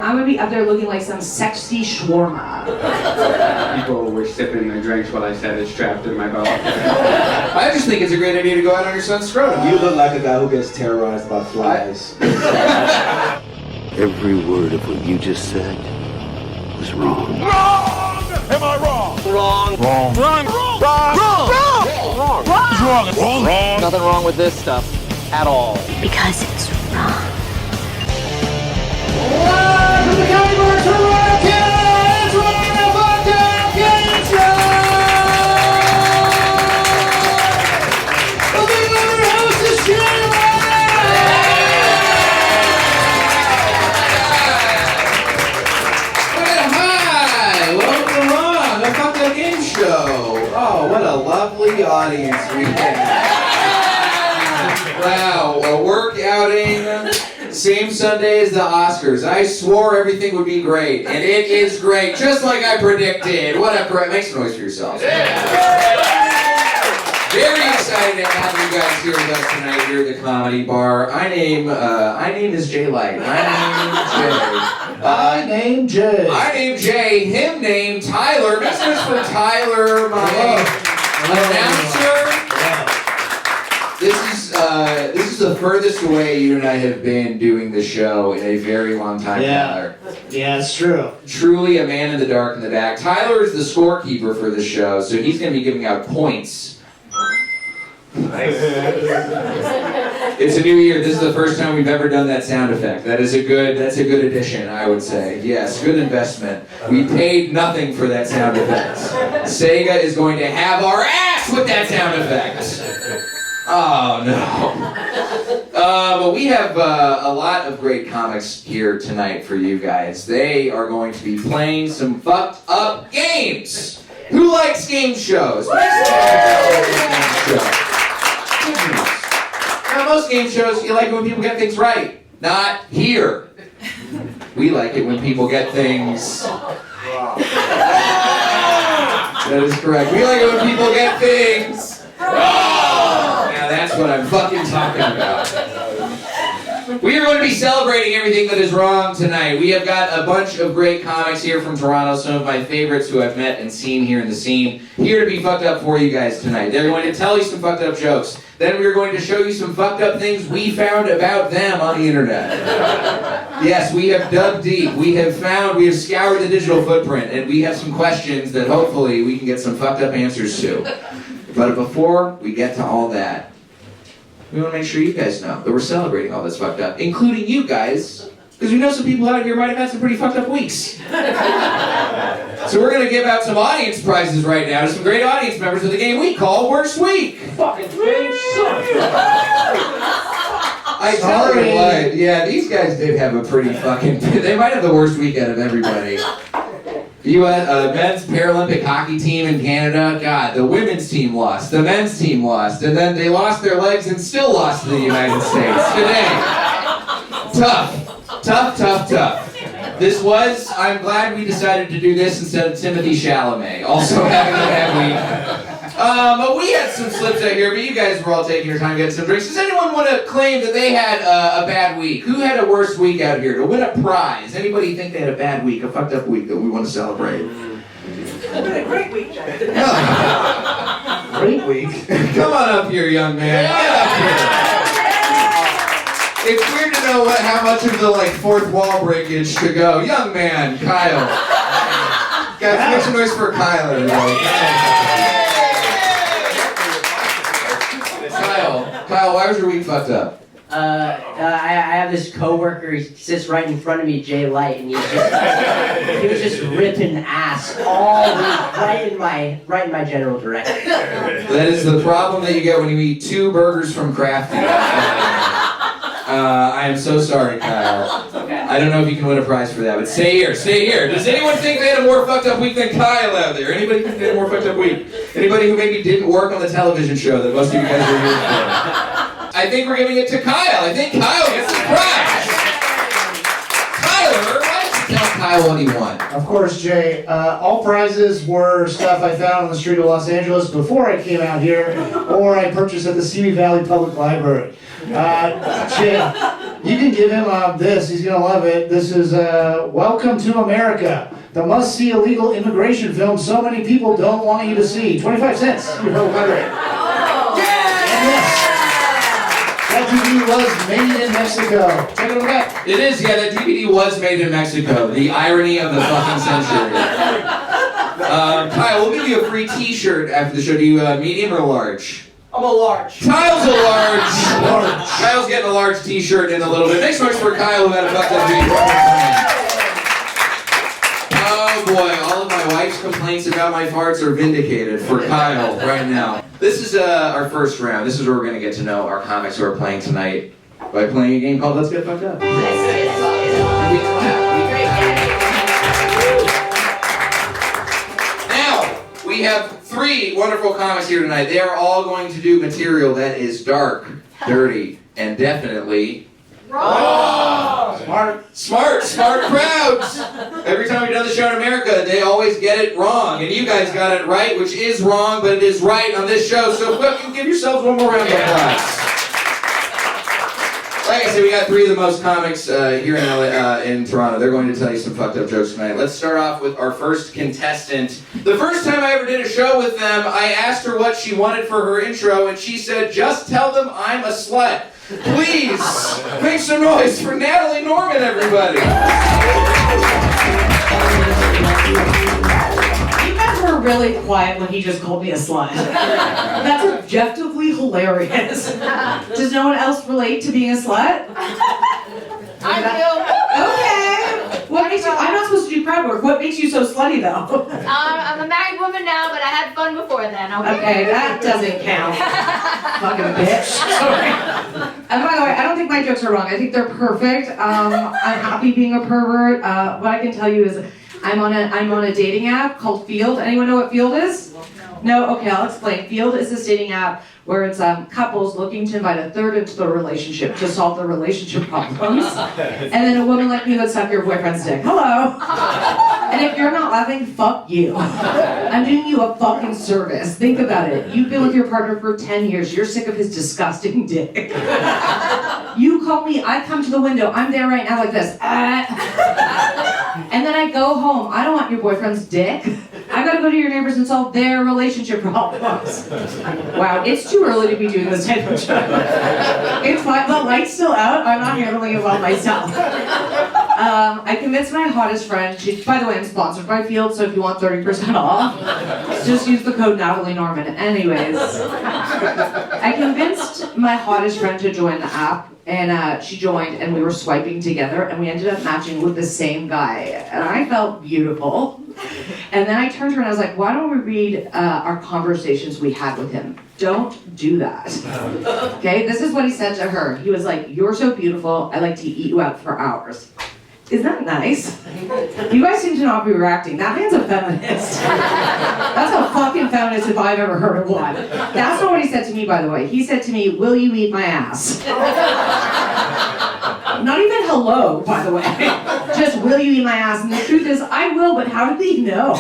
I'm gonna be up there looking like some sexy shawarma. People were sipping their drinks while I said it's trapped in my belt. I just think it's a great idea to go out on your son's scrotum. You look like a guy who gets terrorized by flies. Every word of what you just said was wrong. Wrong! Am I wrong? Wrong. Wrong. Wrong. Wrong. Wrong. Wrong. Wrong. Wrong. Wrong. Wrong. Nothing wrong with this stuff at all. Because it's wrong. Welcome to the Comedy Bar Toronto, Canada! It's one of our Game Show! The big number host is Hi! Welcome to the Fucked Up Game Show! Oh, what a lovely audience we have! Wow, a work outing. Same Sunday as the Oscars. I swore everything would be great, and it is great, just like I predicted. What a great... Make some noise for yourselves. Very excited to have you guys here with us tonight here at the Comedy Bar. My name is Jaylight. I name Jay. I name Jay. Him name Tyler. This is for Tyler, my announcer. This is the furthest away you and I have been doing the show in a very long time, Tyler. Yeah, it's true. Truly a man in the dark in the back. Tyler is the scorekeeper for the show, so he's going to be giving out points. Nice. It's a new year. This is the first time we've ever done that sound effect. That's a good addition, I would say. Yes, good investment. We paid nothing for that sound effect. Sega is going to have our ass with that sound effect. Oh, no. But we have a lot of great comics here tonight for you guys. They are going to be playing some fucked up games. Who likes game shows? Now, most game shows, you like it when people get things right. Not here. We like it when people get things wrong. That is correct. We like it when people get things wrong. That's what I'm fucking talking about. We are going to be celebrating everything that is wrong tonight. We have got a bunch of great comics here from Toronto, some of my favorites who I've met and seen here in the scene, here to be fucked up for you guys tonight. They're going to tell you some fucked up jokes. Then we're going to show you some fucked up things we found about them on the internet. Yes, we have dug deep. We have scoured the digital footprint, and we have some questions that hopefully we can get some fucked up answers to. But before we get to all that, we want to make sure you guys know that we're celebrating all this fucked up, including you guys, because we know some people out here might have had some pretty fucked up weeks. So we're going to give out some audience prizes right now to some great audience members of the game we call Worst Week. Fucking thing sucks. I tell you what, yeah, these guys did have a pretty fucking... They might have the worst week out of everybody. U.S. Men's Paralympic hockey team in Canada, God, the women's team lost, the men's team lost, and then they lost their legs and still lost to the United States today. Tough. I'm glad we decided to do this instead of Timothy Chalamet, also having a bad week. But we had some slips out here, but you guys were all taking your time to get some drinks. Does anyone want to claim that they had a bad week? Who had a worst week out here to win a prize? Anybody think they had a bad week, a fucked up week that we want to celebrate? A great week, Jack. Great week. Come on up here, young man. Get up here. It's weird to know how much of the fourth wall breakage to go. Young man, Kyle. Guys, make some noise for Kyle. Kyle, why was your week fucked up? I have this coworker. He sits right in front of me, Jaylight, and he was just ripping ass all week, right in my general direction. That is the problem that you get when you eat 2 burgers from Crafty. I am so sorry, Kyle. I don't know if you can win a prize for that, but stay here. Does anyone think they had a more fucked up week than Kyle out there? Anybody think they had a more fucked up week? Anybody who maybe didn't work on the television show that most of you guys were here for? I think we're giving it to Kyle. I think Kyle gets the prize. Tyler, why don't you tell Kyle what he won? Of course, Jay. All prizes were stuff I found on the street of Los Angeles before I came out here, or I purchased at the Simi Valley Public Library. Jay, You can give him this. He's gonna love it. This is Welcome to America, the must-see illegal immigration film so many people don't want you to see. 25 cents. You're wondering. And yes, that DVD was made in Mexico. Take it back. It is, yeah, that DVD was made in Mexico. The irony of the fucking century. Kyle, we'll give you a free t-shirt after the show. Do you medium or large? I'm a large. Kyle's a large. Kyle's getting a large t-shirt in a little bit. Make some noise for Kyle who had a fucked up dream. Oh boy, all of my wife's complaints about my farts are vindicated for Kyle right now. This is our first round. This is where we're going to get to know our comics who are playing tonight by playing a game called Let's Get Fucked Up. We have 3 wonderful comics here tonight. They are all going to do material that is dark, dirty, and definitely wrong. Smart crowds. Every time we've done the show in America, they always get it wrong, and you guys got it right, which is wrong, but it is right on this show. So give yourselves one more round of applause. Like I said, we got 3 of the most comics here in LA, in Toronto. They're going to tell you some fucked up jokes tonight. Let's start off with our first contestant. The first time I ever did a show with them, I asked her what she wanted for her intro, and she said, "Just tell them I'm a slut." Please, make some noise for Natalie Norman, everybody. You guys were really quiet when he just called me a slut. That's objectively hilarious. Does no one else relate to being a slut? I do. Okay. What makes you? I'm not supposed to do crowd work. What makes you so slutty though? I'm a married woman now, but I had fun before then. Okay, that doesn't count. Fucking bitch. And by the way, I don't think my jokes are wrong. I think they're perfect. I'm happy being a pervert. What I can tell you is I'm on a dating app called Field. Anyone know what Field is? No? Okay, I'll explain. Field is this dating app where it's couples looking to invite a third into the relationship to solve their relationship problems. And then a woman like me would suck your boyfriend's dick. Hello. And if you're not laughing, fuck you. I'm doing you a fucking service. Think about it. You've been with your partner for 10 years. You're sick of his disgusting dick. You call me, I come to the window. I'm there right now like this. And then I go home. I don't want your boyfriend's dick. I gotta go to your neighbors and solve their relationship problems. Wow, it's too early to be doing this type of show. It's fine, the light's still out. I'm not handling it well myself. I convinced my hottest friend, by the way, I'm sponsored by Field, so if you want 30% off, just use the code Natalie Norman. Anyways, I convinced my hottest friend to join the app, and she joined, and we were swiping together, and we ended up matching with the same guy, and I felt beautiful. And then I turned to her and I was like, why don't we read our conversations we had with him? Don't do that. Okay, this is what he said to her. He was like, "You're so beautiful, I like to eat you out for hours." Isn't that nice? You guys seem to not be reacting. That man's a feminist. That's a fucking feminist if I've ever heard of one. That's not what he said to me, by the way. He said to me, "Will you eat my ass?" Not even hello, by the way. Just, "Will you eat my ass?" And the truth is, I will, but how did he know?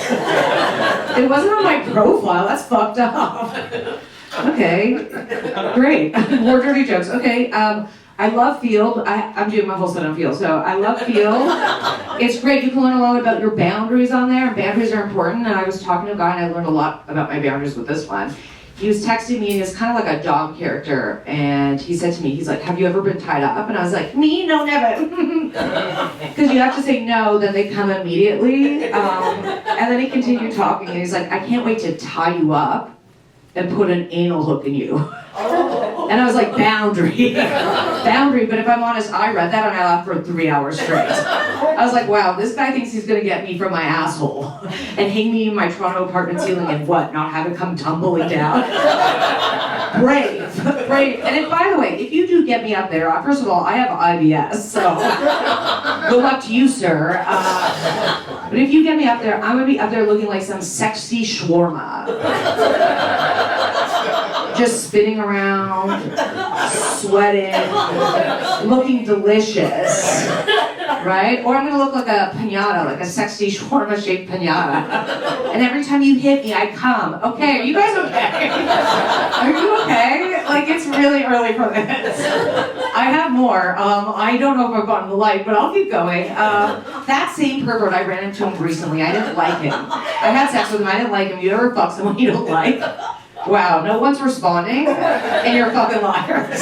It wasn't on my profile. That's fucked up. Okay, great. More dirty jokes. Okay, I love Field. I'm doing my whole set on Field, so I love Field. It's great. You can learn a lot about your boundaries on there, and boundaries are important. And I was talking to a guy, and I learned a lot about my boundaries with this one. He was texting me, and he was kind of like a dog character, and he said to me, he's like, "Have you ever been tied up?" And I was like, "Me? No, never." Because you have to say no, then they come immediately. And then he continued talking, and he's like, "I can't wait to tie you up and put an anal hook in you." And I was like, boundary. Boundary, but if I'm honest, I read that and I laughed for 3 hours straight. I was like, wow, this guy thinks he's gonna get me from my asshole and hang me in my Toronto apartment ceiling and what, not have it come tumbling down? Brave. And by the way, if you do get me up there, first of all, I have IBS, so good luck to you, sir. But if you get me up there, I'm gonna be up there looking like some sexy shawarma. Just spinning around, sweating, looking delicious, right? Or I'm gonna look like a piñata, like a sexy shawarma-shaped piñata. And every time you hit me, I come. Okay, are you guys okay? Are you okay? Like, it's really early for this. I have more. I don't know if I've gotten the light, but I'll keep going. That same pervert, I ran into him recently. I didn't like him. I had sex with him. I didn't like him. You ever fuck someone you don't like? Wow, no one's responding, and you're fucking liars.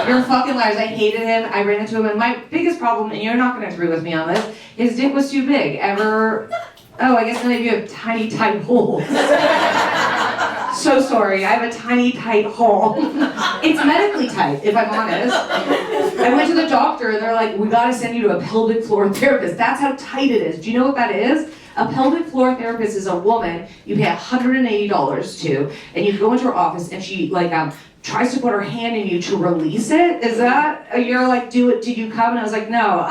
You're fucking liars. I hated him. I ran into him, and my biggest problem, and you're not going to agree with me on this, his dick was too big. Oh, I guess none of you have tiny, tight holes. So sorry, I have a tiny, tight hole. It's medically tight, if I'm honest. I went to the doctor, and they're like, we gotta send you to a pelvic floor therapist. That's how tight it is. Do you know what that is? A pelvic floor therapist is a woman you pay $180 to, and you go into her office, and she, tries to put her hand in you to release it. Is that, you're like, did you come? And I was like, no,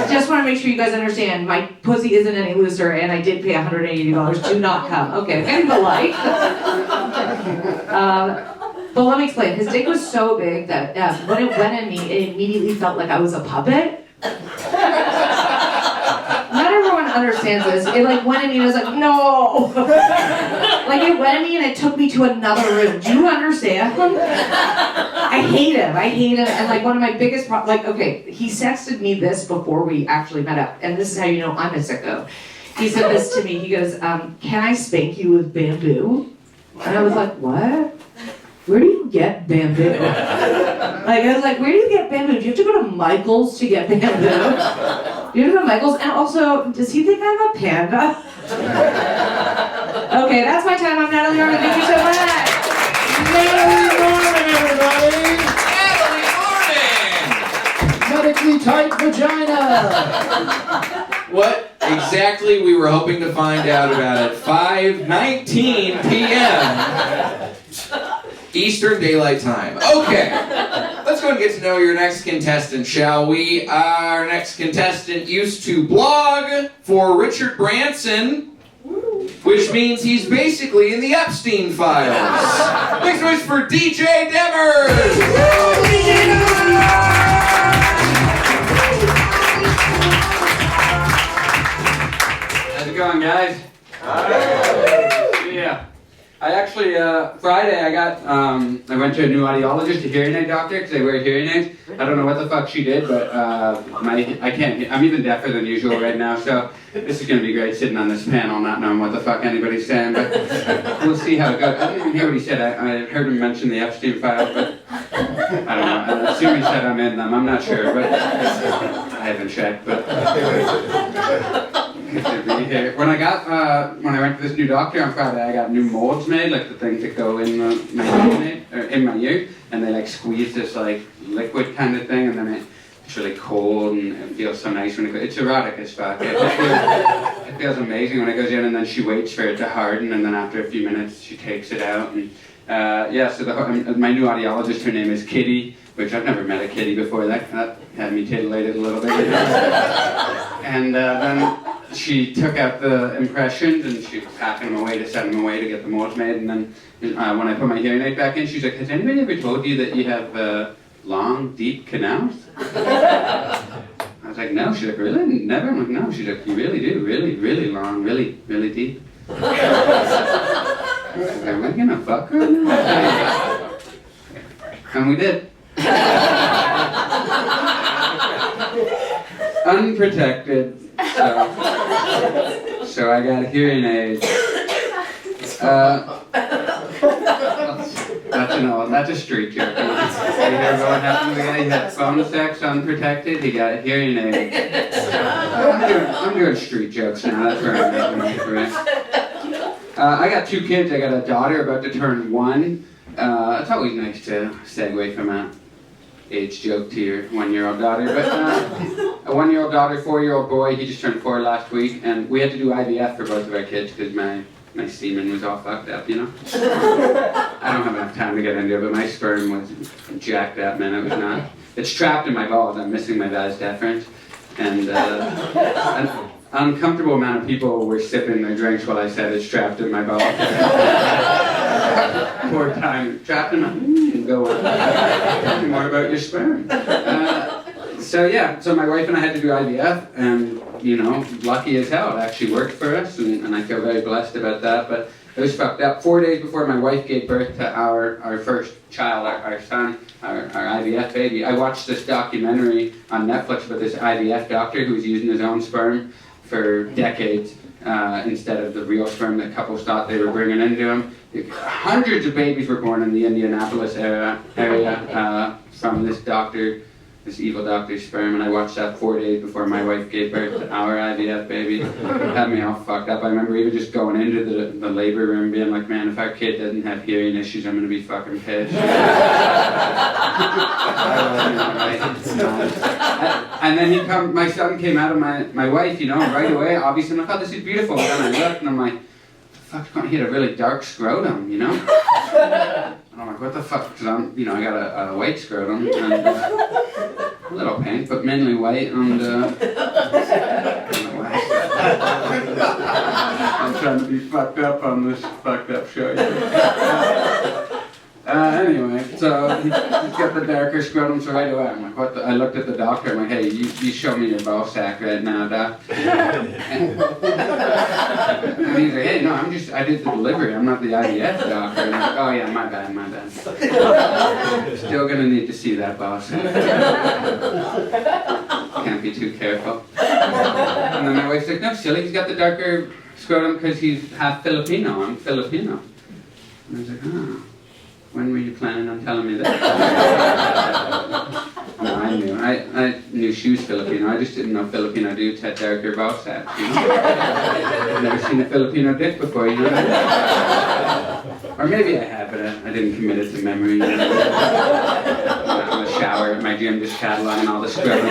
just want to make sure you guys understand, my pussy isn't any looser, and I did pay $180 to not come. Okay, kind of a light. But let me explain. His dick was so big that when it went in me, it immediately felt like I was a puppet. Not everyone understands this. It went in me and I was like, no. It went in me and it took me to another room. Do you understand? I hate him. And one of my biggest problems, he sexted me this before we actually met up. And this is how you know I'm a sicko. He said this to me. He goes, can I spank you with bamboo? And I was like, what? Where do you get bamboo? I was like, where do you get bamboo? Do you have to go to Michael's to get bamboo? Do you have to go to Michael's? And also, does he think I'm a panda? Okay, that's my time. I'm Natalie Norman. Thank you so much. Natalie Norman, everybody! Natalie Norman! Medically tight vagina! What exactly we were hoping to find out about at 5:19 p.m. Eastern Daylight Time. Okay, let's go and get to know your next contestant, shall we? Our next contestant used to blog for Richard Branson, which means he's basically in the Epstein files. Next voice for DJ Demers! How's it going, guys? Yeah. I actually, Friday I went to a new audiologist, a hearing aid doctor, because I wear hearing aids. I don't know what the fuck she did, but I can't, I'm even deafer than usual right now, so this is going to be great sitting on this panel not knowing what the fuck anybody's saying, but we'll see how it goes. I didn't even hear what he said. I heard him mention the Epstein files, but I don't know. I assume he said I'm in them. I'm not sure, but I haven't checked, but... When I went to this new doctor on Friday, I got new molds made, the things that go in my ear, and they squeeze this liquid kind of thing, and then it's really cold and it feels so nice when it goes. It's erotic as fuck. It feels amazing when it goes in, and then she waits for it to harden, and then after a few minutes she takes it out. And so my new audiologist, her name is Kitty, which I've never met a kitty before. That had me titillated a little bit. And then she took out the impressions and she was packing them away to send them away to get the molds made. And then when I put my hearing aid back in, she's like, has anybody ever told you that you have long, deep canals? I was like, no. She's like, really? Never? I'm like, no. She's like, you really do. Really, really long, really, really deep. I was like, am I gonna fuck her now? And we did. Unprotected. So I got hearing aids. That's a street joke. You hear what happened to the guy? He had phone sex unprotected. He got hearing aids. I'm doing street jokes now. That's where I'm making my career. I got 2 kids. I got a daughter about to turn 1. It's always nice to segue from a age joke to your 1-year-old daughter, but a 1-year-old daughter, 4-year-old boy. He just turned 4 last week, and we had to do IVF for both of our kids because my semen was all fucked up, you know. I don't have enough time to get into it, but my sperm was jacked up, man. It was not. It's trapped in my balls. I'm missing my vas deferens, and an uncomfortable amount of people were sipping their drinks while I said it's trapped in my balls. Poor time. Trapped in my... Go on. Tell me more about your sperm. So my wife and I had to do IVF, and lucky as hell, it actually worked for us, and I feel very blessed about that, but it was fucked up. 4 days before my wife gave birth to our first child, our son, IVF baby. I watched this documentary on Netflix about this IVF doctor who was using his own sperm for decades instead of the real sperm that couples thought they were bringing into him. Hundreds of babies were born in the Indianapolis area from this doctor, this evil doctor's sperm, and I watched that 4 days before my wife gave birth to our IVF baby. It had me all fucked up. I remember even just going into the labor room being like, man, if our kid doesn't have hearing issues, I'm going to be fucking pissed. And then my son came out of my wife, right away. Obviously, I'm like, oh, this is beautiful. And then I looked and I'm like, fuck, he had a really dark scrotum, And I'm like, what the fuck? Because I got a white scrotum, and a little pink, but mainly white, and I'm trying to be fucked up on this fucked up show. Anyway, so he's got the darker scrotum, so right away I'm like, what the? I looked at the doctor, I'm like, hey, you show me your ball sack right now, doc. And he's like, hey, no, I did the delivery, I'm not the IVF doctor. And I'm like, oh yeah, my bad. Still gonna need to see that ball sack. Can't be too careful. And then my wife's like, no, silly, he's got the darker scrotum because he's half Filipino, I'm Filipino. And I was like, oh. When were you planning on telling me that? No, I knew. I knew she was Filipino. I just didn't know Filipino dudes had darker ball sacks, I've never seen a Filipino dick before, Or maybe I have, but I didn't commit it to memory. I'm in the shower at my gym just cataloging all the scrubbing.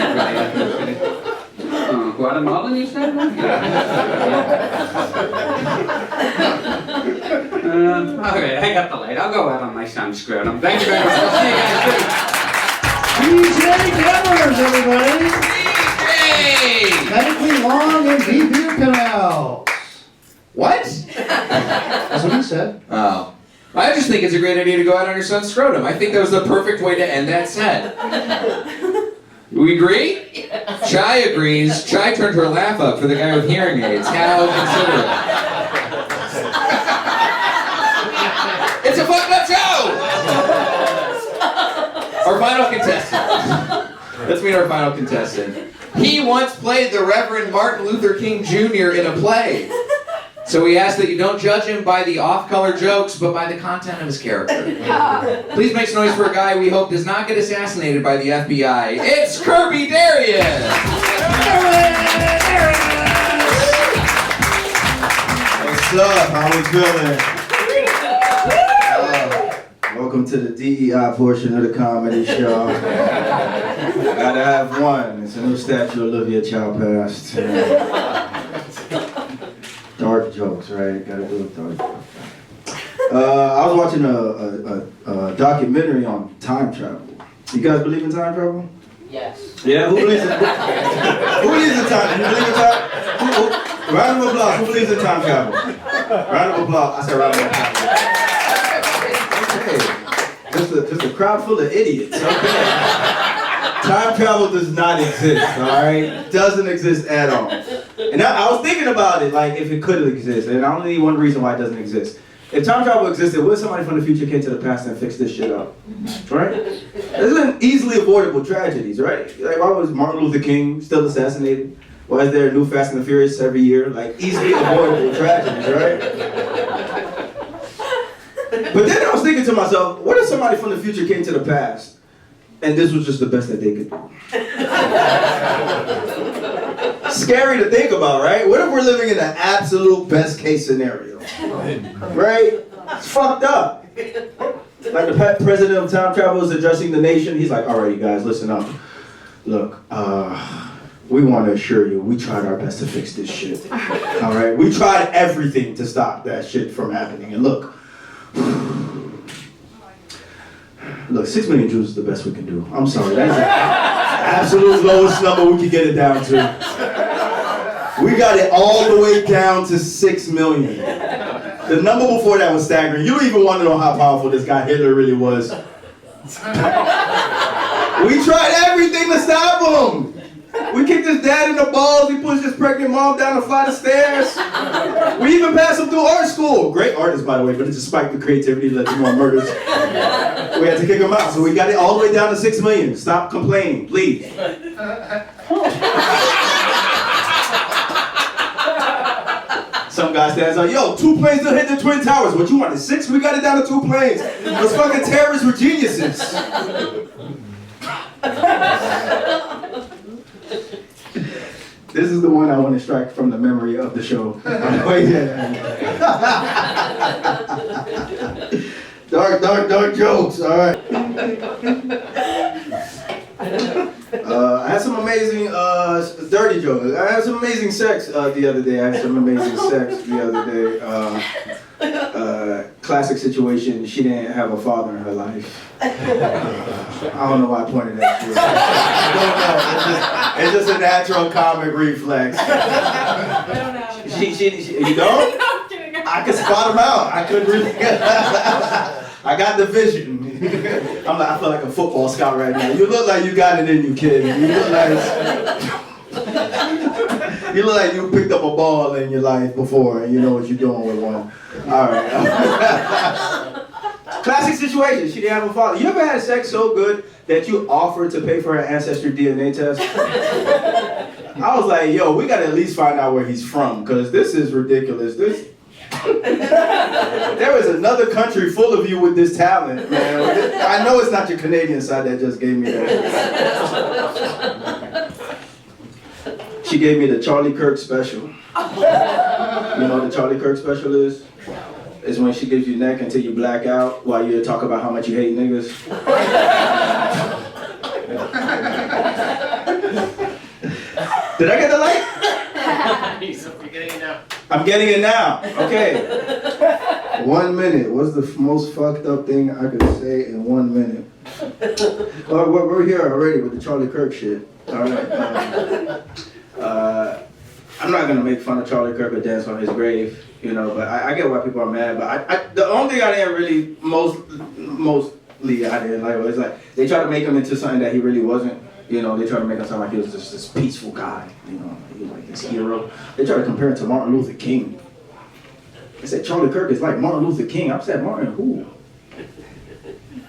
Guatemalan, you said? Okay, I got the light. I'll go out on my son's scrotum. Thank you very much. I'll see you guys soon. DJ Demers, everybody! DJ! Medically long and deep ear canals. What? That's what he said. Oh. I just think it's a great idea to go out on your son's scrotum. I think that was the perfect way to end that set. We agree? Chai agrees. Chai turned her laugh up for the guy with hearing aids. How considerate. It's a fucked up show! Our final contestant. Let's meet our final contestant. He once played the Reverend Martin Luther King Jr. in a play. So we ask that you don't judge him by the off-color jokes, but by the content of his character. Please make some noise for a guy we hope does not get assassinated by the FBI. It's Kerby Darius! What's up? How we feeling? Welcome to the DEI portion of the comedy show. Gotta have one. It's a new statue Olivia Child passed. Dark jokes, right? Gotta do it dark. I was watching a documentary on time travel. You guys believe in time travel? Yes. Yeah, who believes in who believes in time? You believe in time? Round of applause. Who believes in time travel? Round of applause. I said round of applause. Okay. Just a crowd full of idiots. Okay. Time travel does not exist, alright? Doesn't exist at all. And I was thinking about it, like, if it could exist, and I only need one reason why it doesn't exist. If time travel existed, would somebody from the future came to the past and fix this shit up? Right? There's been easily avoidable tragedies, right? Like, why was Martin Luther King still assassinated? Why is there a new Fast and the Furious every year? Like, easily avoidable tragedies, right? But then I was thinking to myself, what if somebody from the future came to the past and this was just the best that they could do? Scary to think about, right? What if we're living in the absolute best case scenario? Right? It's fucked up. Like the president of time travel is addressing the nation. He's like, all right, you guys, listen up. Look, we want to assure you, we tried our best to fix this shit. All right? We tried everything to stop that shit from happening. And look, 6 million Jews is the best we can do. I'm sorry, that's the absolute lowest number we could get it down to. We got it all the way down to 6 million. The number before that was staggering. You don't even want to know how powerful this guy Hitler really was. We tried everything to stop him. We kicked his dad in the balls. We pushed his pregnant mom down a flight of stairs. We even passed him through art school. Great artist, by the way, but it just spiked the creativity, led to more murders. We had to kick him out, so we got it all the way down to 6 million. Stop complaining, please. Some guy stands up, yo, 2 planes that hit the Twin Towers. What, you wanted 6? We got it down to 2 planes. Those fucking terrorists were geniuses. This is the one I want to strike from the memory of the show. Dark jokes, all right. I had some amazing, dirty jokes. I had some amazing sex the other day. Classic situation, she didn't have a father in her life. I don't know why I pointed that to her. I don't know, it's just a natural comic reflex. You don't? I could spot him out. I couldn't really. I got the vision. I feel like a football scout right now. You look like you got it in you, kid. You look like you picked up a ball in your life before and you know what you're doing with one. All right. Classic situation. She didn't have a father. You ever had sex so good that you offered to pay for her ancestry DNA test? I was like, yo, we gotta at least find out where he's from, because this is ridiculous. There is another country full of you with this talent, man. I know it's not your Canadian side that just gave me that. She gave me the Charlie Kirk special. You know what the Charlie Kirk special is? It's when she gives you neck until you black out while you talk about how much you hate niggas. Did I get the light? You're getting it now. I'm getting it now. Okay. 1 minute. What's the most fucked up thing I could say in 1 minute? Well, we're here already with the Charlie Kirk shit. All right. I'm not gonna make fun of Charlie Kirk or dance on his grave, you know. But I get why people are mad. But the only thing I didn't really mostly I didn't like was like they tried to make him into something that he really wasn't. You know, they tried to make him sound like he was just this peaceful guy, you know, he was like this hero. They tried to compare him to Martin Luther King. They said Charlie Kirk is like Martin Luther King. I said, Martin who?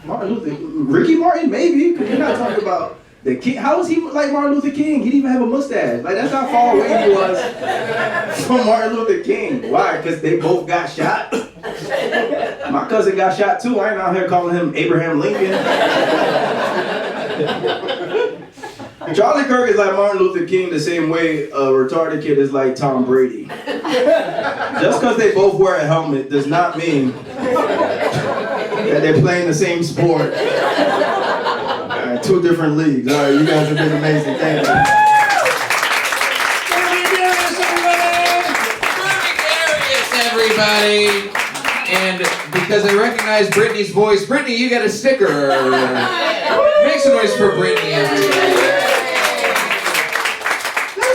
Martin Luther, Ricky Martin maybe, because you're not talking about the King. How is he like Martin Luther King? He didn't even have a mustache. Like, that's how far away he was from Martin Luther King. Why? Because they both got shot. My cousin got shot too. I ain't out here calling him Abraham Lincoln. Charlie Kirk is like Martin Luther King the same way a retarded kid is like Tom Brady. Just because they both wear a helmet does not mean that they're playing the same sport. Two different leagues. All right, you guys have been amazing. Thank you. Kerby Darius, everybody. And because I recognize Brittany's voice, Brittany, you got a sticker. Make some noise for Brittany, everybody.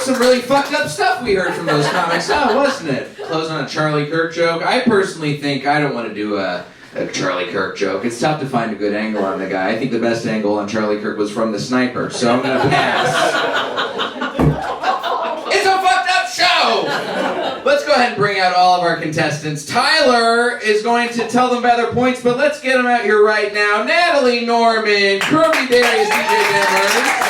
Some really fucked up stuff we heard from those comics, wasn't it? Close on a Charlie Kirk joke. I personally think I don't want to do a Charlie Kirk joke. It's tough to find a good angle on the guy. I think the best angle on Charlie Kirk was from the sniper, so I'm gonna pass. It's a fucked up show! Let's go ahead and bring out all of our contestants. Tyler is going to tell them by their points, but let's get them out here right now. Natalie Norman, Kerby Darius, DJ Demers.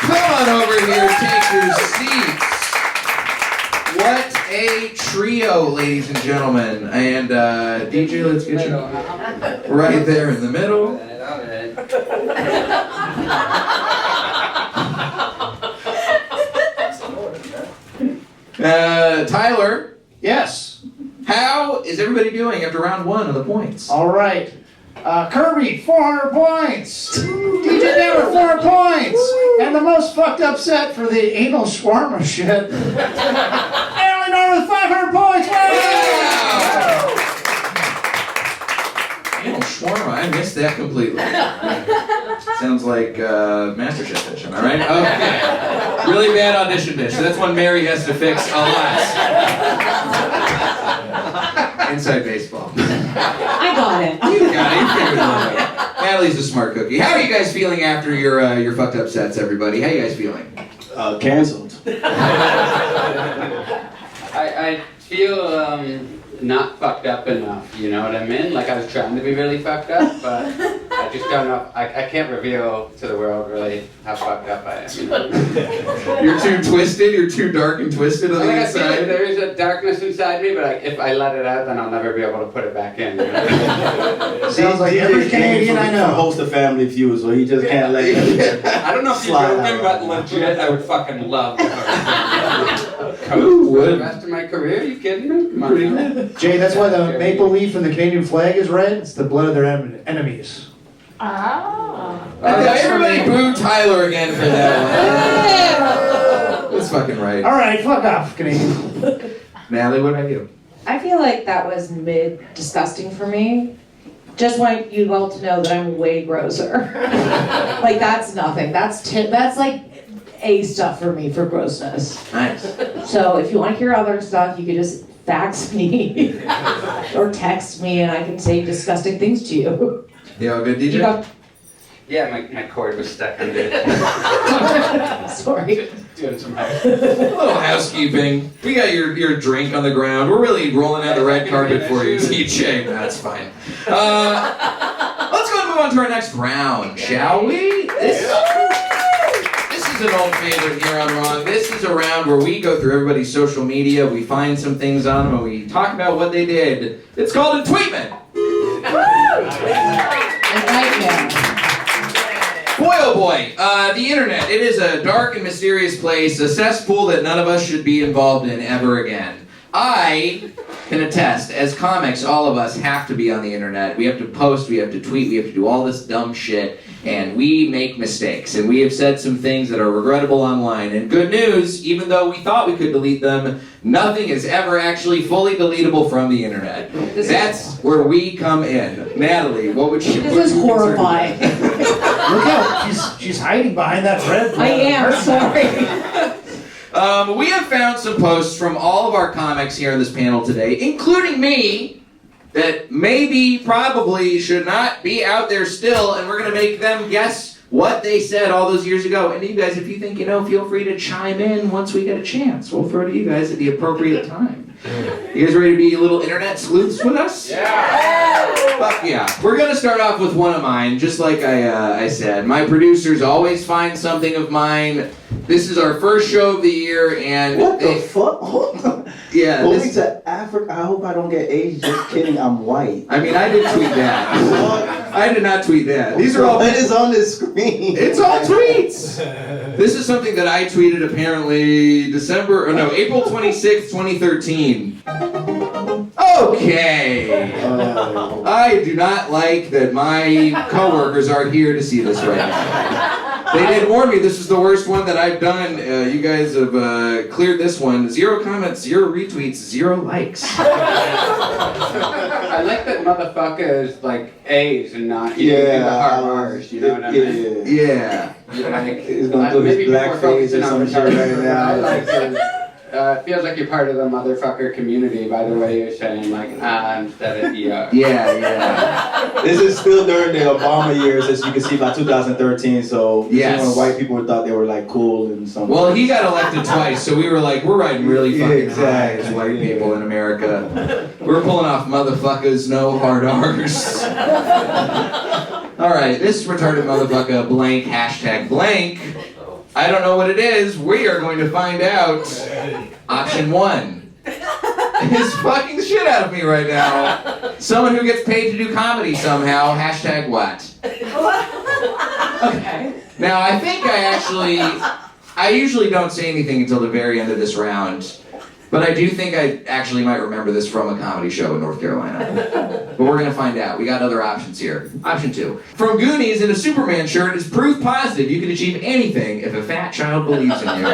Come on over here, take your seats. What a trio, ladies and gentlemen. And DJ, let's get you right there in the middle. Tyler. Yes. How is everybody doing after round 1 of the points? All right. Kirby, 400 points. DJ Demers, 400 points. And the most fucked up set for the anal shawarma shit. Natalie Norman, 500 points. Wow! Anal shawarma, I missed that completely. Sounds like MasterChef dish, am I right? Okay. Really bad audition dish. That's one Mary has to fix a lot. Inside baseball. I got it. You got it. You figured it out. Natalie's a smart cookie. How are you guys feeling after your fucked up sets, everybody? How are you guys feeling? Canceled. I feel not fucked up enough, you know what I mean? Like I was trying to be really fucked up, but I just don't know. I can't reveal to the world really how fucked up I am. You know? You're too twisted. You're too dark and twisted on the I feel like inside. there is a darkness inside me, but if I let it out, then I'll never be able to put it back in. You know? Sounds like every Canadian I know. Host a family feud, so he just can't let it. I don't know if you're Slide joking, out. but legit, I would fucking love to Who coach for would? the rest of my career. Are you kidding me? Come on, now. Jay, that's why the maple leaf in the Canadian flag is red. It's the blood of their enemies. Oh. Everybody boo Tyler again for that one. That's fucking right. All right, fuck off, Canadian. Natalie, what about you? I feel like that was mid-disgusting for me. Just want you all to know that I'm way grosser. Like, that's nothing. That's like A stuff for me for grossness. Nice. So if you want to hear other stuff, you could just fax me or text me and I can say disgusting things to you. You all good, DJ? You got... Yeah, my cord was stuck under it. Sorry. Doing some A little housekeeping. We got your drink on the ground. We're really rolling out the red carpet for you, TJ. That's fine. Let's go and move on to our next round, shall we? This is an old favorite here on Wrong. This is a round where we go through everybody's social media, we find some things on them, and we talk about what they did. It's called Entweetment. Boy, oh boy, the internet. It is a dark and mysterious place, a cesspool that none of us should be involved in ever again. I can attest, as comics, all of us have to be on the internet. We have to post, we have to tweet, we have to do all this dumb shit, and we make mistakes. And we have said some things that are regrettable online. And good news, even though we thought we could delete them, nothing is ever actually fully deletable from the internet. That's where we come in. Natalie, what would you... This is horrifying. Look how she's hiding behind that red. I am, sorry. We have found some posts from all of our comics here on this panel today, including me, that maybe, probably should not be out there still, and we're going to make them guess what they said all those years ago. And you guys, if you think, feel free to chime in once we get a chance. We'll throw it to you guys at the appropriate time. You guys ready to be little internet sleuths with us? Yeah! Fuck yeah. We're going to start off with one of mine, just like I said. My producers always find something of mine. This is our first show of the year, and... What the fuck? Hold on. Yeah, Going to Africa. I hope I don't get AIDS. Just kidding. I'm white. I mean, I did tweet that. I did not tweet that. These are all... It is on the screen. It's all tweets. This is something that I tweeted apparently April 26th, 2013. Okay. I do not like that my coworkers are here to see this right now. They did warn me this is the worst one that I've done. You guys have cleared this one. 0 comments, 0 retweets, 0 likes. I like that motherfucker is like A's and not the hard R's, you know what I mean? Yeah. Like, He's going to do his black face or some shit right now. It feels like you're part of the motherfucker community by the way you're saying like instead of Yeah. This is still during the Obama years, as you can see by 2013. So this is when white people thought they were like cool and something. Well, he got elected twice, so we were like, we're riding really fucking high as white people in America. We're pulling off motherfuckers, no hard R's. All right, this retarded motherfucker blank hashtag blank. I don't know what it is. We are going to find out. Option 1 is fucking the shit out of me right now. Someone who gets paid to do comedy somehow. Hashtag what? Okay. Now, I think I usually don't say anything until the very end of this round. But I do think I actually might remember this from a comedy show in North Carolina. But we're going to find out. We got other options here. Option 2. From Goonies in a Superman shirt is proof positive you can achieve anything if a fat child believes in you.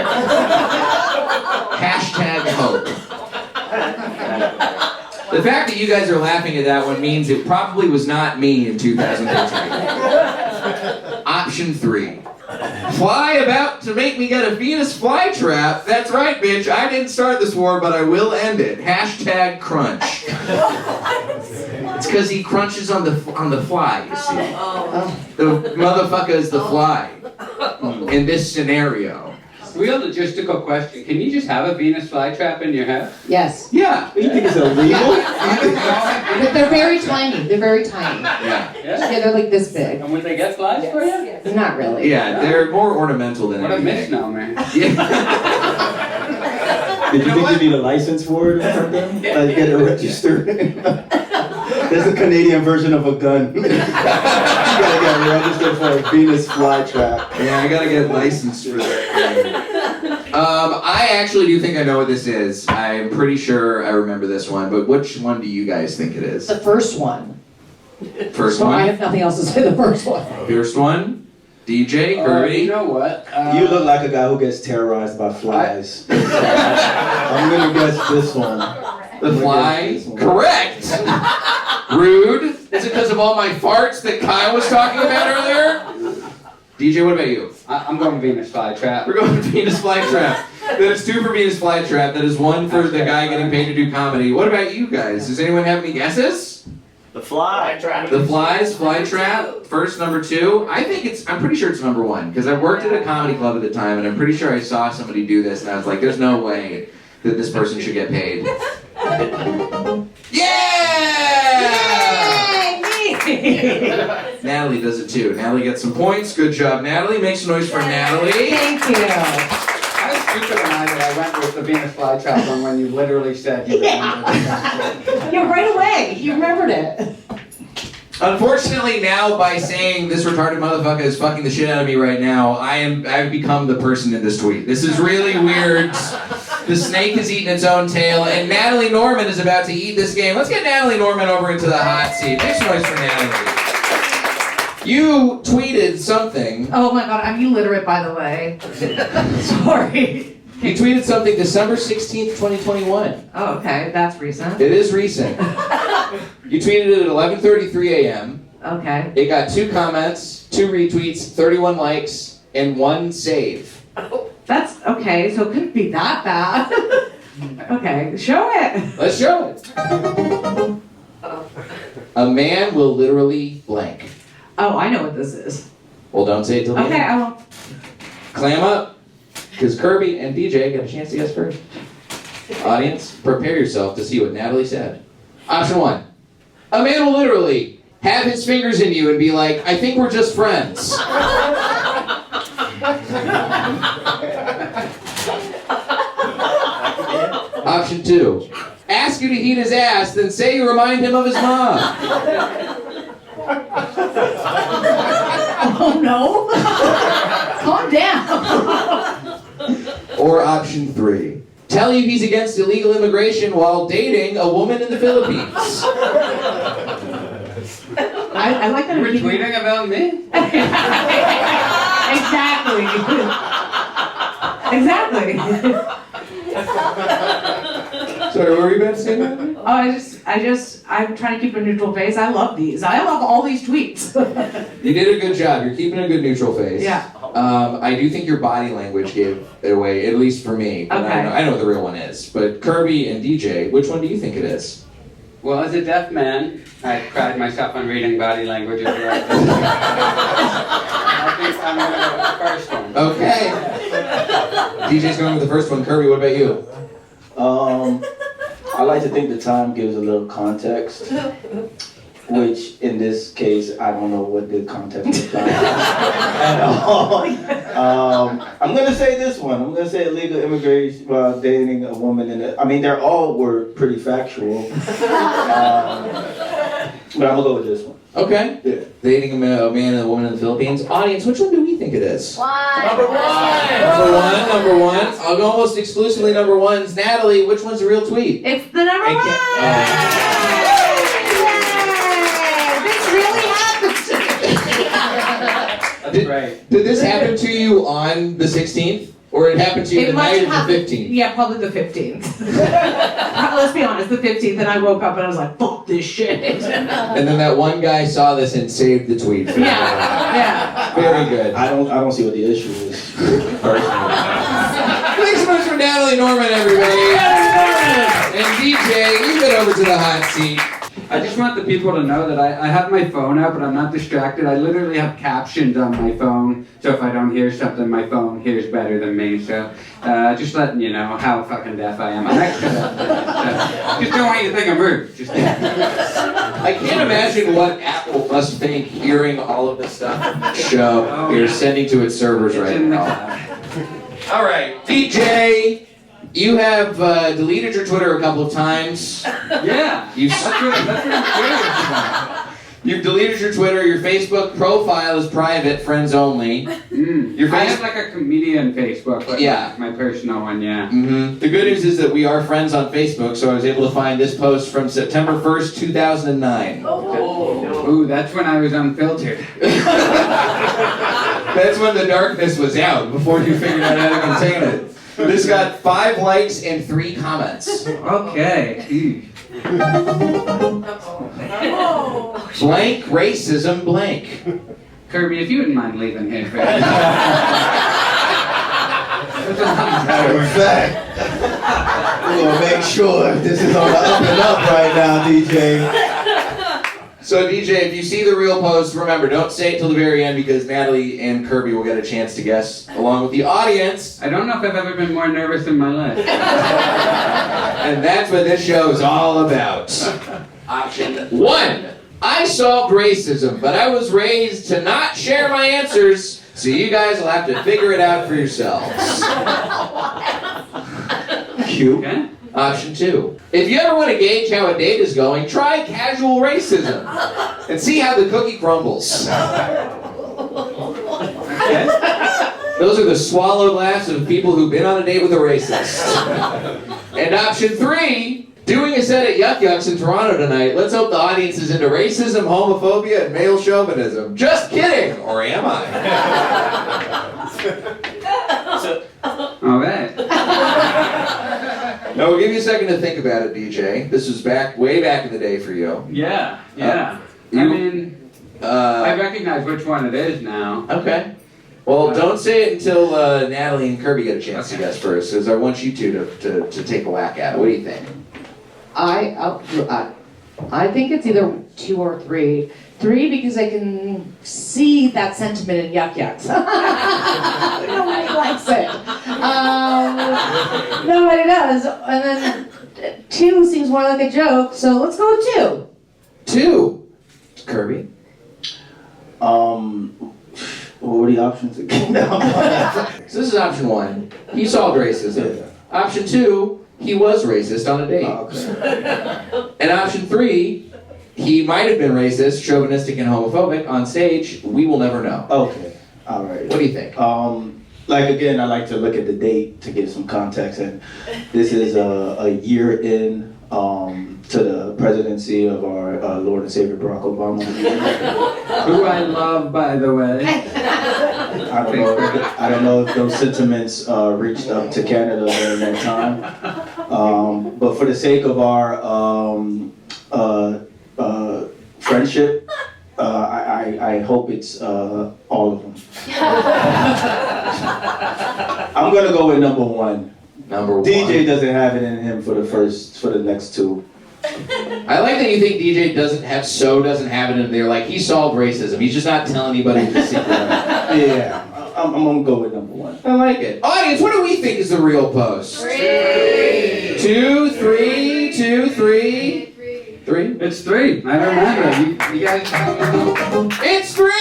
Hashtag hope. The fact that you guys are laughing at that one means it probably was not me in 2013. Option 3. Fly about to make me get a Venus flytrap. That's right, bitch. I didn't start this war, but I will end it. Hashtag crunch. It's because he crunches on the fly, you see. The motherfucker is the fly in this scenario. Real logistical question. Can you just have a Venus flytrap in your house? Yes. Yeah. You think it's illegal? But they're very tiny. They're very tiny. Yeah. Yeah, they're like this big. And would they get flies for you? Not really. Yeah, they're more ornamental than What a anything. misnomer. Yeah. Did you think you need a license for it or something? Like get it registered? There's a Canadian version of a gun. You gotta get registered for a Venus flytrap. Yeah, I gotta get licensed for that thing. I actually do think I know what this is. I'm pretty sure I remember this one, but which one do you guys think it is? The first one. First So I one? have nothing else to say. The first one. First one? DJ, Kirby? You know what? You look like a guy who gets terrorized by flies. I'm gonna guess this one. The fly? Correct! Rude. Is it because of all my farts that Kyle was talking about earlier? DJ, what about you? I'm going Venus flytrap. We're going to Venus flytrap. That is 2 for Venus flytrap. That is 1 for the guy getting paid to do comedy. What about you guys? Does anyone have any guesses? The fly. The flies, flytrap, first, number 2. I'm pretty sure it's number 1, because I worked at a comedy club at the time, and I'm pretty sure I saw somebody do this, and I was like, there's no way that this person should get paid. Yeah! Natalie does it too. Natalie gets some points. Good job, Natalie. Make some noise for Natalie. Thank you. How stupid am I that I went with the Venus flytrap one when you literally said you remembered it? Yeah, right away. You remembered it. Unfortunately, now by saying this retarded motherfucker is fucking the shit out of me right now, I've become the person in this tweet. This is really weird. The snake has eaten its own tail, and Natalie Norman is about to eat this game. Let's get Natalie Norman over into the hot seat. Make some noise for Natalie. You tweeted something. Oh my god, I'm illiterate, by the way. Sorry. You tweeted something December 16th, 2021. Oh, okay. That's recent. It is recent. You tweeted it at 11:33 a.m. Okay. It got 2 comments, 2 retweets, 31 likes, and 1 save. That's okay, so it couldn't be that bad. Okay, show it. Let's show it. A man will literally blank. Oh, I know what this is. Well, don't say it till the Okay, end. I won't. Clam up, because Kirby and DJ get a chance to guess first. Audience, prepare yourself to see what Natalie said. Option 1. A man will literally have his fingers in you and be like, I think we're just friends. Option 2. Ask you to eat his ass, then say you remind him of his mom. Oh no. Calm down. Or option 3. Tell you he's against illegal immigration while dating a woman in the Philippines. I like that. You were tweeting about me? Exactly. Sorry, what were you about to say? I'm trying to keep a neutral face. I love these. I love all these tweets. You did a good job. You're keeping a good neutral face. Yeah. I do think your body language gave it away, at least for me. But Okay. I know what the real one is. But Kirby and DJ, which one do you think it is? Well, as a deaf man, I pride myself on reading body language as well. I think I'm going to go with the first one. Okay. DJ's going with the first one. Kirby, what about you? I like to think the time gives a little context, which in this case, I don't know what the context is at all. I'm gonna say this one. I'm gonna say illegal immigration while dating a woman they all were pretty factual. But I'm gonna go with this one. Okay. Yeah. Dating a man and a woman in the Philippines. Audience, which one do we think it is? Number 1. Number one. I'll go almost exclusively number 1s. Natalie, which one's the real tweet? It's the number 1. This really happened to me. Right. Did this happen to you on the 16th? Or it happened to you the night of the 15th? Yeah, probably the 15th. Let's be honest, the 15th, and I woke up and I was like, fuck this shit. And then that one guy saw this and saved the tweet. Yeah. Very good. I don't see what the issue is. Personally. Thanks so much for Natalie Norman, everybody. And DJ, you get over to the hot seat. I just want the people to know that I have my phone out, but I'm not distracted. I literally have captions on my phone, so if I don't hear something, my phone hears better than me. So just letting you know how fucking deaf I am. I'm extra deaf. So, just don't want you to think I'm rude. Just I can't imagine what Apple must think hearing all of this stuff show you're sending to its servers right now. All right, DJ, you have deleted your Twitter a couple of times. Yeah, that's what I'm curious about. You've deleted your Twitter. Your Facebook profile is private, friends only. I have like a comedian Facebook, but yeah, my personal one, yeah. The good news is that we are friends on Facebook, so I was able to find this post from September 1st, 2009. Ooh, that's when I was unfiltered. That's when the darkness was out, before you figured out how to contain it. This got 5 likes and 3 comments. Okay. Blank racism blank. Kirby, if you wouldn't mind leaving here for Matter of fact, we're gonna make sure this is on the up and up right now, DJ. So DJ, if you see the real post, remember, don't say it till the very end because Natalie and Kirby will get a chance to guess along with the audience. I don't know if I've ever been more nervous in my life. And that's what this show is all about. Option 1. I solved racism, but I was raised to not share my answers, so you guys will have to figure it out for yourselves. Cute. Okay. Option 2. If you ever want to gauge how a date is going, try casual racism and see how the cookie crumbles. Okay. Those are the swallowed laughs of people who've been on a date with a racist. And option 3, doing a set at Yuck Yucks in Toronto tonight. Let's hope the audience is into racism, homophobia, and male chauvinism. Just kidding, or am I? All right. Now, we'll give you a second to think about it, DJ. This was way back in the day for you. Yeah. I recognize which one it is now. Okay. Well, don't say it until Natalie and Kirby get a chance to guess first, because I want you two to take a whack at it. What do you think? I think it's either 2 or 3. 3 because I can see that sentiment in Yuck Yucks. Nobody likes it. Nobody does. And then 2 seems more like a joke, so let's go with 2. 2. Kirby? What were the options again? So this is option 1. He solved racism. Yeah. Option 2, he was racist on a date. Oh, okay. And option 3, he might have been racist, chauvinistic, and homophobic on stage. We will never know. Okay. All right. What do you think? Like again, I like to look at the date to give some context, and this is a year in to the presidency of our Lord and Savior Barack Obama. Who I love, by the way. I don't know if those sentiments reached up to Canada during that time, but for the sake of our friendship, I hope it's all of them. I'm gonna go with number 1. Number 1. DJ doesn't have it in him for the next 2. I like that you think DJ doesn't have it in there. Like, he solved racism. He's just not telling anybody the secret. Yeah, I'm gonna go with number 1. I like it. Audience, what do we think is the real post? 3. 2, 3, 2, 3. 3? It's 3. I remember. You guys know. It's 3!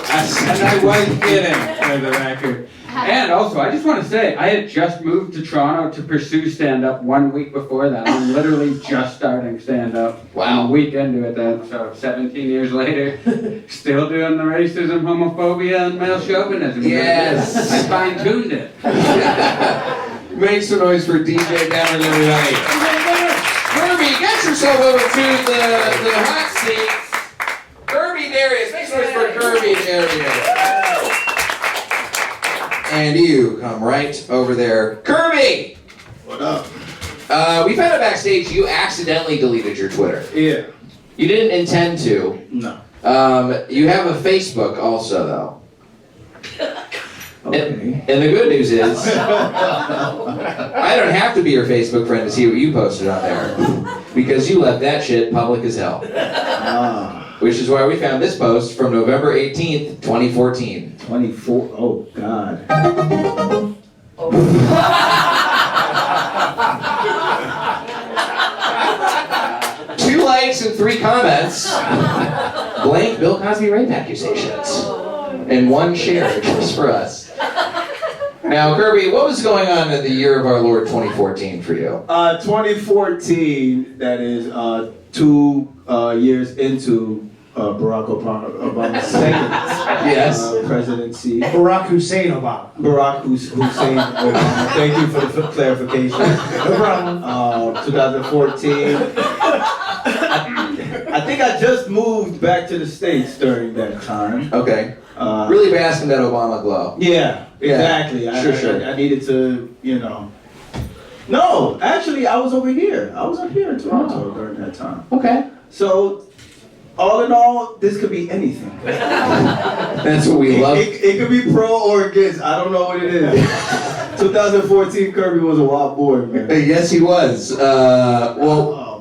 And I was kidding, for the record. And also, I just want to say, I had just moved to Toronto to pursue stand-up 1 week before that. I'm literally just starting stand-up. Wow. I'm a week into it then, so 17 years later, still doing the racism, homophobia, and male chauvinism. Yes. I fine-tuned it. Make some noise for DJ down in the right. Kerby, get yourself over to the hot seat. Kerby Darius, make some noise for Kerby Darius. And you come right over there. Kerby! What up? We found out backstage you accidentally deleted your Twitter. Yeah. You didn't intend to. No. You have a Facebook also, though. Okay. And the good news is, I don't have to be your Facebook friend to see what you posted on there. Because you left that shit public as hell. Which is why we found this post from November 18th, 2014. 24. Oh, God. 2 likes and 3 comments. Blank Bill Cosby rape accusations. And 1 share just for us. Now, Kerby, what was going on in the year of our Lord 2014 for you? 2014, that is 2 years into Barack Obama's second presidency. Barack Hussein Obama. Barack Hussein Obama. Thank you for the clarification. No problem. 2014. I think I just moved back to the States during that time. Okay. Really basking that Obama glow. Yeah, exactly. Yeah, sure. I needed to, No, actually, I was over here. I was up here in Toronto during that time. Okay. So, all in all, this could be anything. That's what we love. It could be pro or against. I don't know what it is. 2014, Kerby was a wild boy, man. Yes, he was.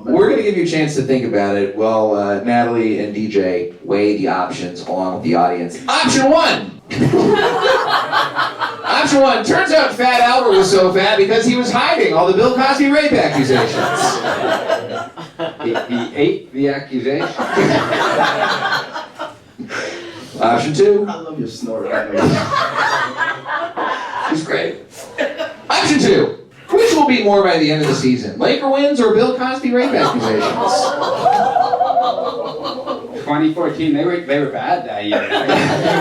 We're going to give you a chance to think about it while Natalie and DJ weigh the options along with the audience. Option 1! Option 1. Turns out Fat Albert was so fat because he was hiding all the Bill Cosby rape accusations. He ate the accusation. Option 2. I love your snort. He's great. Option 2. Which will be more by the end of the season? Laker wins or Bill Cosby rape accusations? 2014, they were bad that year. Right?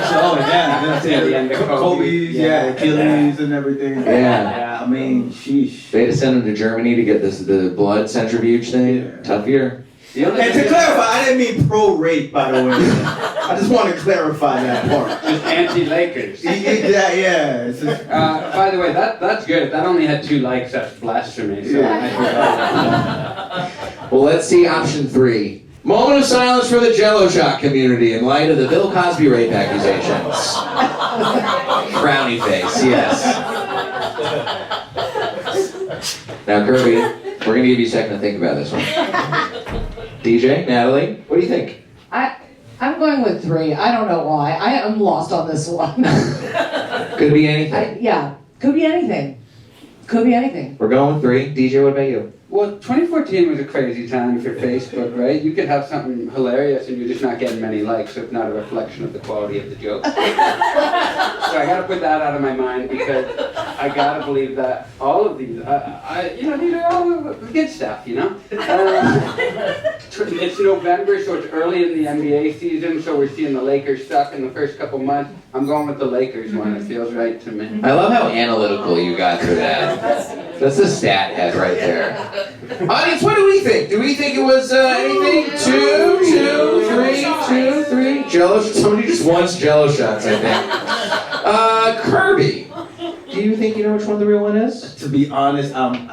So, yeah. The end of Kobe's, Achilles and everything. Yeah. I mean, sheesh. They had to send him to Germany to get the blood centrifuge thing. Yeah. Tough year. And to clarify, I didn't mean pro-rape, by the way. I just want to clarify that part. Just anti-Lakers. Yeah. It's just, By the way, that's good. If that only had 2 likes, that's blasphemy. So Well, let's see option 3. Moment of silence for the Jello shot community in light of the Bill Cosby rape accusations. Frowny face, yes. Now, Kerby, we're going to give you a second to think about this one. DJ, Natalie, what do you think? I'm going with 3. I don't know why. I am lost on this one. Could be anything. Could be anything. Could be anything. We're going with 3. DJ, what about you? Well, 2014 was a crazy time for Facebook, right? You could have something hilarious and you're just not getting many likes, so it's not a reflection of the quality of the joke. So I gotta put that out of my mind because I gotta believe that all of these, these are all the good stuff, It's November, so it's early in the NBA season, so we're seeing the Lakers stuff in the first couple months. I'm going with the Lakers one, it feels right to me. I love how analytical you got through that. That's a stat head right there. Audience, what do we think? Do we think it was anything? 2, 3? Jello. Somebody just wants Jello shots, I think. Kerby, do you think you know which one the real one is? to be honest, I'm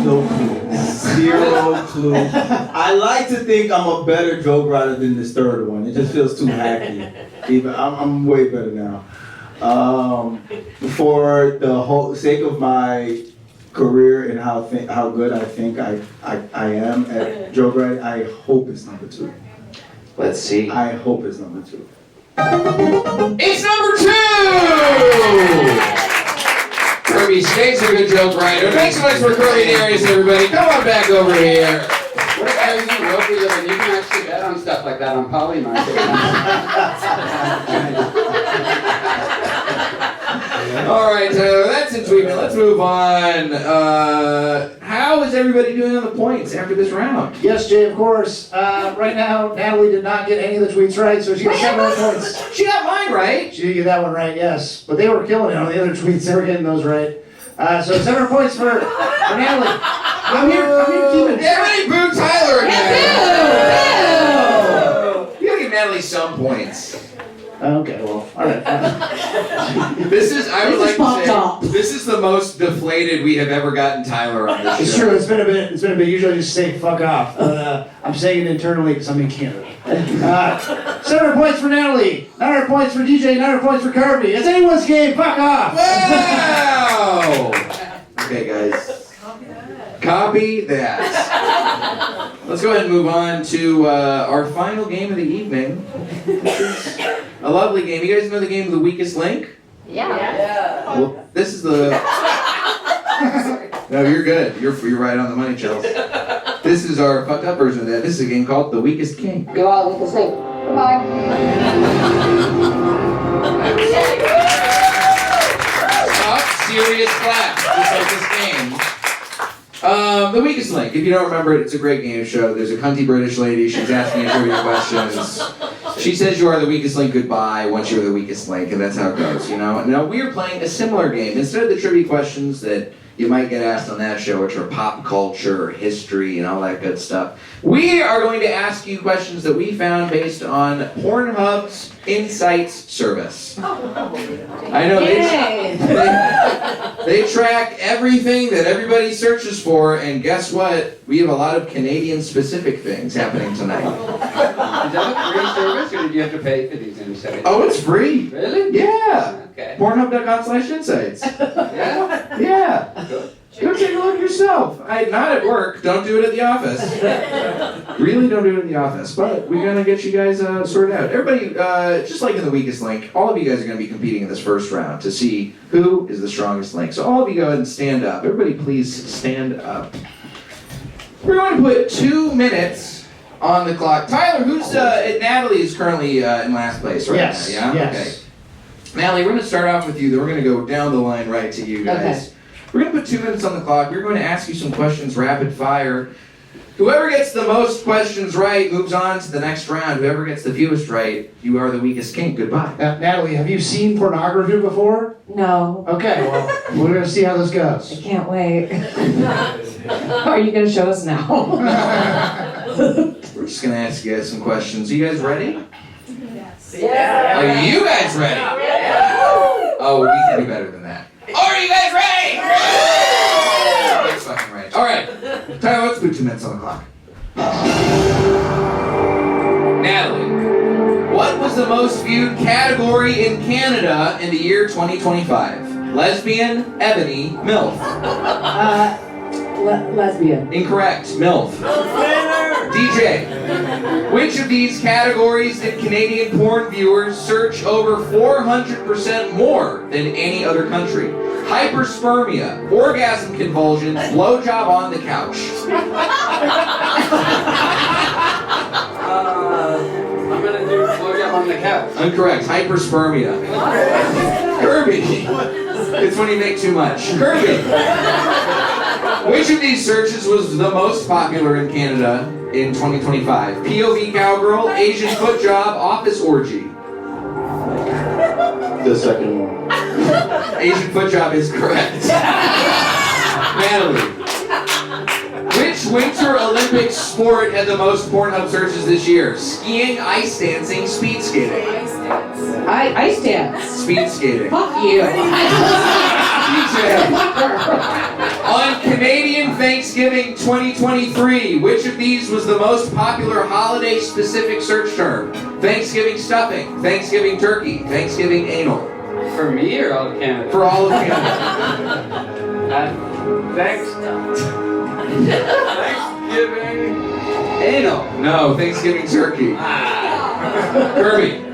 no clue. 0 clue. I like to think I'm a better joke writer than this third one. It just feels too hacky. Even I'm way better now. For the whole sake of my career and how good I think I am at joke writing, I hope it's number 2. Let's see. I hope it's number 2. It's number 2! Kerby State's a good joke writer. Thanks so much for Kerby Darius, everybody. Come on back over here. Where you can actually bet on stuff like that on Polymarket. All right, that's Entweetment. Let's move on. How is everybody doing on the points after this round? Yes, Jay, of course. Right now, Natalie did not get any of the tweets right, so she got 7 points. She got mine right. She did get that one right, yes. But they were killing it on the other tweets. They were getting those right. So 7 points for Natalie. I'm here to keep it. Everybody boo Tyler again. You gotta give Natalie some points. Okay, well, all right. Fine. This is, I would This is like fucked to up. say, this is the most deflated we have ever gotten Tyler on this It's show. true. It's been a bit. Usually I just say fuck off. But I'm saying it internally because I'm in Canada. 700 points for Natalie. 900 points for DJ. 900 points for Kerby. It's anyone's game. Fuck off. Wow! Okay, guys. Copy that. Let's go ahead and move on to our final game of the evening. This is a lovely game. You guys know the game of the weakest link? Yeah. Well, this is the... No, you're good. You're right on the money, Chels. This is our fucked up version of that. This is a game called The Weakest Kink. Go out with the sleep. Goodbye. Stop, serious clap, just like this game. The Weakest Link. If you don't remember it, it's a great game show. There's a cunty British lady. She's asking you trivia questions. She says you are the weakest link goodbye once you're the weakest link, and that's how it goes, you know? Now, we are playing a similar game. Instead of the trivia questions that you might get asked on that show, which are pop culture, or history, and all that good stuff, we are going to ask you questions that we found based on Pornhub's Insights service. I know they track everything that everybody searches for, and guess what? We have a lot of Canadian-specific things happening tonight. Is that a free service, or did you have to pay for these insights? Oh, it's free. Really? Yeah. Okay. Pornhub.com/insights. Yeah? Yeah. Go take a look yourself. Not at work. Don't do it at the office. Really don't do it in the office. But we're going to get you guys sorted out. Everybody, just like in the weakest link, all of you guys are going to be competing in this first round to see who is the strongest link. So all of you go ahead and stand up. Everybody please stand up. We're going to put 2 minutes on the clock. Tyler, Natalie is currently in last place right Yes, now, yeah? yes. Okay. Natalie, we're going to start off with you, then we're going to go down the line right to you guys. Okay. We're going to put 2 minutes on the clock. We're going to ask you some questions rapid fire. Whoever gets the most questions right moves on to the next round. Whoever gets the fewest right, you are the weakest kink. Goodbye. Natalie, have you seen pornography before? No, Okay, well, we're gonna see how this I goes. can't wait. Are you gonna show us now? We're just going to ask you guys some questions. Are you guys ready? Yeah. Are you guys ready? Oh, we can do better than that. Are you guys ready? That's fucking right. All right. Tyler, let's put 2 minutes on the clock. Natalie, what was the most viewed category in Canada in the year 2025? Lesbian, ebony, MILF. Lesbian. Incorrect. MILF. DJ, which of these categories did Canadian porn viewers search over 400% more than any other country? Hyperspermia, orgasm convulsions, blowjob on the couch. I'm gonna do blowjob on the couch. Incorrect. Hyperspermia. Kerby. It's when you make too much. Kerby. Which of these searches was the most popular in Canada in 2025? POV cowgirl, Asian foot job, office orgy. The second one. Asian foot job is correct. Natalie. Which Winter Olympic sport had the most Pornhub searches this year? Skiing, ice dancing, speed skating. Ice dance. Speed skating. Fuck you. On Canadian Thanksgiving 2023, which of these was the most popular holiday-specific search term? Thanksgiving stuffing, Thanksgiving turkey, Thanksgiving anal. For me or all of Canada? For all of Canada. Thanksgiving anal. No, Thanksgiving turkey. Kerby.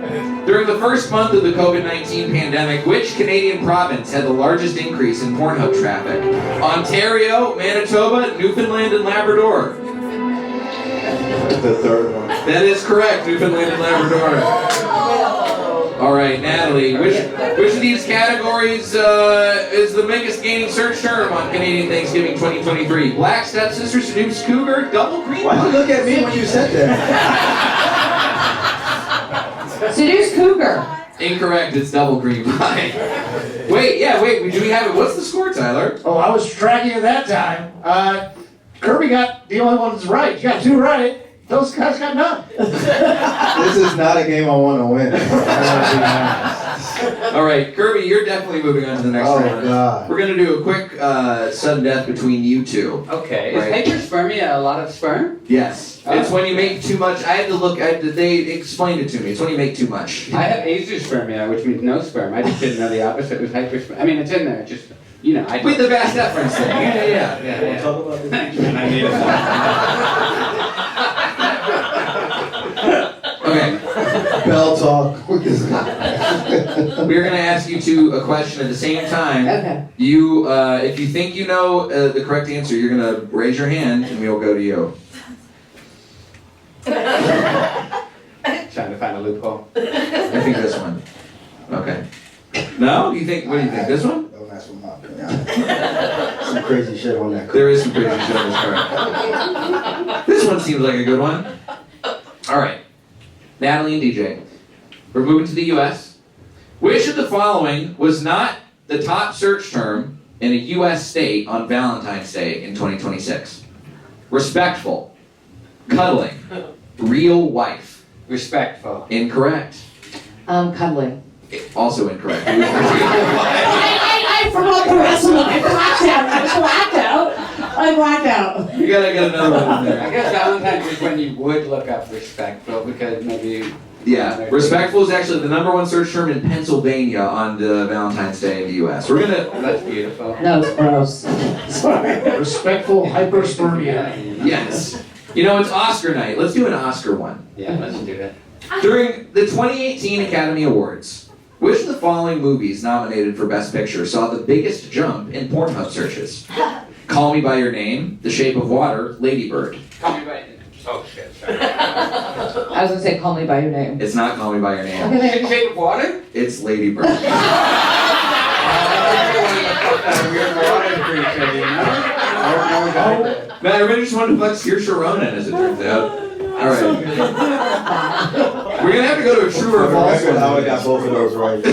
During the first month of the COVID-19 pandemic, which Canadian province had the largest increase in Pornhub traffic? Ontario, Manitoba, Newfoundland, and Labrador. The third one. That is correct, Newfoundland and Labrador. All right, Natalie, which of these categories is the biggest gaining search term on Canadian Thanksgiving 2023? Black stepsister, seduced cougar, double green Why'd you pie. look at me when you said that? Seduce cougar. Incorrect, it's double green pie. Wait, do we have it? What's the score, Tyler? Oh, I was tracking it that time. Kerby got the only ones right. You got 2 right. Those guys got none. This is not a game I want to win. All right, Kerby, you're definitely moving on to the next round. God. We're gonna do a quick sudden death between you two. Okay. Right. Is hyperspermia a lot of sperm? Yes. It's when you make too much. I had to look. They explained it to me. It's when you make too much. I have azoospermia, which means no sperm. I just didn't know the opposite was hyperspermia. I mean, it's in there. Just I. With the vast deference thing. Yeah. Talk about this. Thanks, man. I need it. Okay. Bell talk with this guy. We're gonna ask you two a question at the same time. Okay. You, if you think you know the correct answer, you're gonna raise your hand, and we'll go to you. Trying to find a loophole. I think this one. Okay. No? You think? What do you think? This one? Don't mess with my opinion. Some crazy shit on that. There is some crazy shit on this card. This one seems like a good one. All right. Natalie and DJ. We're moving to the U.S. Which of the following was not the top search term in a U.S. state on Valentine's Day in 2026? Respectful. Cuddling. Real wife. Respectful. Incorrect. Cuddling. Also incorrect. I forgot the rest of them. I blacked out. You gotta get another one in I there. guess Valentine's is when you would look up respectful because maybe. Yeah, respectful is actually the #1 search term in Pennsylvania on the Valentine's Day in the U.S. We're gonna. That's beautiful. No, it's gross. Sorry. Respectful hyperspermia. Yes. You know, it's Oscar night. Let's do an Oscar one. Yeah, let's do that. During the 2018 Academy Awards, which of the following movies nominated for Best Picture saw the biggest jump in Pornhub searches? Call Me By Your Name, The Shape of Water, Lady Bird. Call me by. Oh shit. Sorry. I was gonna say, call me by your name. It's not Call Me By Your Name. Okay, Shape of water? It's Lady Bird. Weird water creature, you know? Man, everybody just wanted to flex your Sharonan, as it turns out. All right. We're gonna have to go to a true or false one. I would have got both of those right.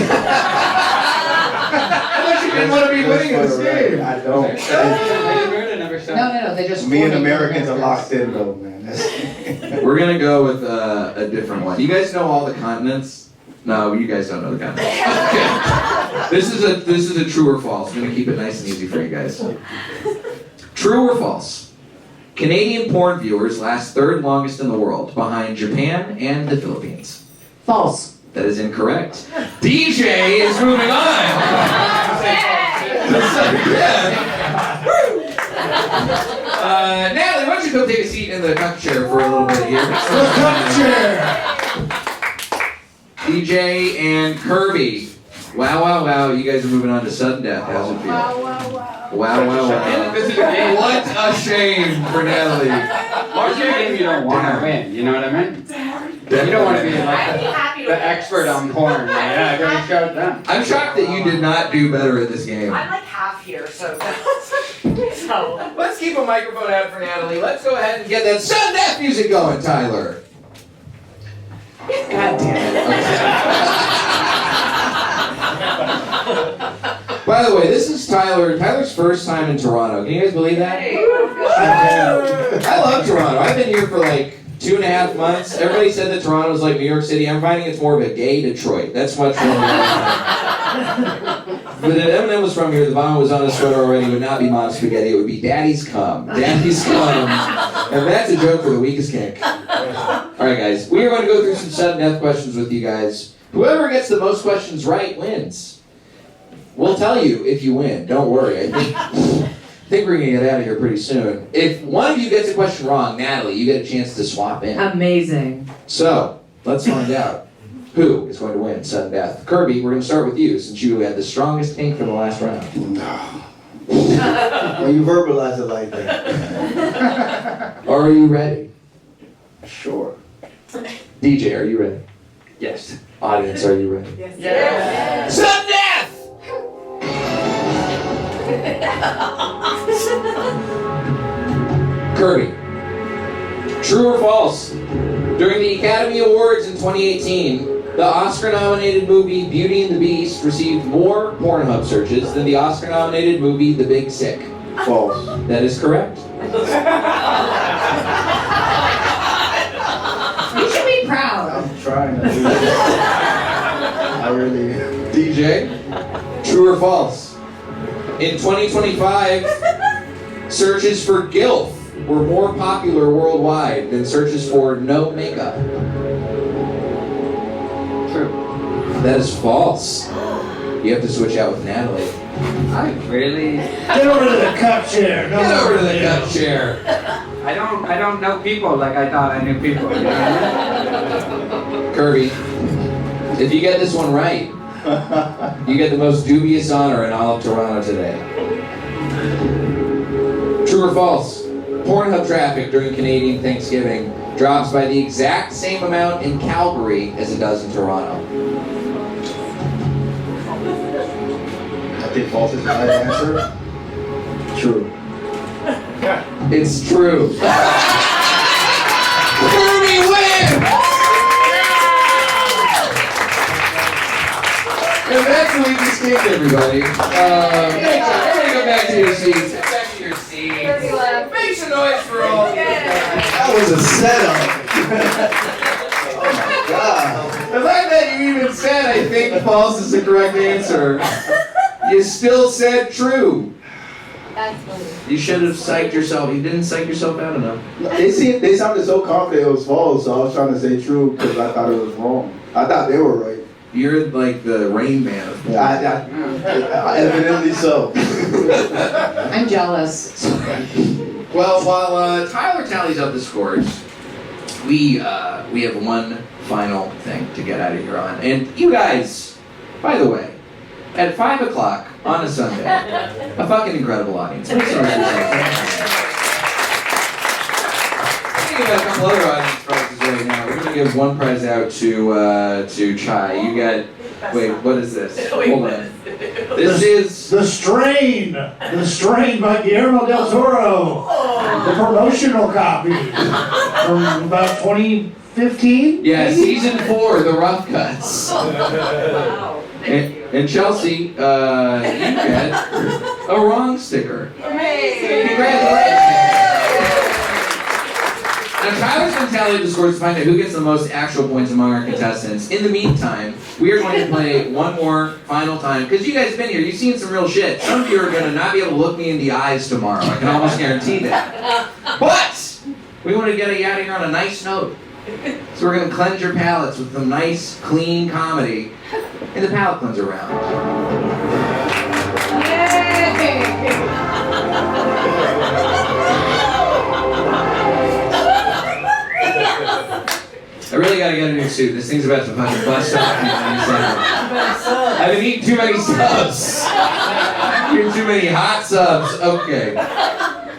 You didn't want to be winning in this game. I don't. No, they just. Me and Americans are locked in though, man. We're gonna go with a different one. You guys know all the continents? No, you guys don't know the continents. Okay. This is a true or false. I'm gonna keep it nice and easy for you guys. True or false? Canadian porn viewers last third longest in the world, behind Japan and the Philippines. False. That is incorrect. DJ is moving on. Natalie, why don't you go take a seat in the cup chair for a little bit here? The cup chair. DJ and Kerby. Wow. You guys are moving on to sudden death. How's it feel? Wow. This is a game. What a shame for Natalie. What's your game you don't want to win? You know what I mean? You don't want to be like the expert on porn. Yeah, I gotta show them. I'm shocked that you did not do better at this game. I'm like half here, so. Let's keep a microphone out for Natalie. Let's go ahead and get that sudden death music going, Tyler. God damn it. By the way, this is Tyler's first time in Toronto. Can you guys believe that? I love Toronto. I've been here for like 2.5 months. Everybody said that Toronto was like New York City. I'm finding it's more of a gay Detroit. That's much more. But if Eminem was from here, the vomit was on his sweater already. It would not be Mom Spaghetti. It would be Daddy's Cum. Daddy's Cum. And that's a joke for the weakest kink. All right, guys. We are going to go through some sudden death questions with you guys. Whoever gets the most questions right wins. We'll tell you if you win. Don't worry. I think we're going to get out of here pretty soon. If one of you gets a question wrong, Natalie, you get a chance to swap in. Amazing. So, let's find out who is going to win sudden death. Kerby, we're going to start with you since you had the strongest kink from the last round. When you verbalize it like that. Are you ready? Sure. DJ, are you ready? Yes. Audience, are you ready? Yes. Sudden death! Kerby, true or false? During the Academy Awards in 2018, the Oscar-nominated movie Beauty and the Beast received more Pornhub searches than the Oscar-nominated movie The Big Sick. False. That is correct. I really. DJ, true or false? In 2025, searches for GILF were more popular worldwide than searches for no makeup. True. That is false. You have to switch out with Natalie. I really, Get over to the cup chair. No Get more over to the video. cup chair. I don't know people like I thought I knew people. You know what I mean? Kerby, if you get this one right, you get the most dubious honor in all of Toronto today. True or false? Pornhub traffic during Canadian Thanksgiving drops by the exact same amount in Calgary as it does in Toronto. I think false is the right answer. True. It's true. Kerby wins! And that's the week escaped, everybody. Everybody go back to your seats. Back to your seats. Make some noise for all. That was a setup. Oh my god. The fact that you even said, I think false is the correct answer, you still said true. That's funny. You should have psyched yourself. You didn't psych yourself out enough. They sounded so confident it was false, so I was trying to say true because I thought it was wrong. I thought they were right. You're like the Rain Man of porn. Evidently so. I'm jealous. Well, while Tyler tallies up the scores, we have one final thing to get out of here on. And you guys, by the way, at 5 o'clock on a Sunday, a fucking incredible audience. Make some noise for yourself. We're gonna give a couple other audience prizes right now. We're gonna give one prize out to Chai. You got. Wait, what is this? Hold on. This is The Strain. The Strain by Guillermo del Toro. The promotional copy from about 2015. yeah, season 4, the rough cuts. Wow. And Chelsea, you get a wrong sticker. Amazing. Congratulations. Now Tyler's going to tally the scores to find out who gets the most actual points among our contestants. In the meantime, we are going to play one more final time, because you guys have been here, you've seen some real shit. Some of you are going to not be able to look me in the eyes tomorrow, I can almost guarantee that. But, we want to get you out of here on a nice note. So we're going to cleanse your palates with some nice, clean comedy in the palate cleanser round. I really gotta get a new suit. This thing's about to fucking bust off me any second. I've been eating too many subs. Eating too many hot subs. Okay.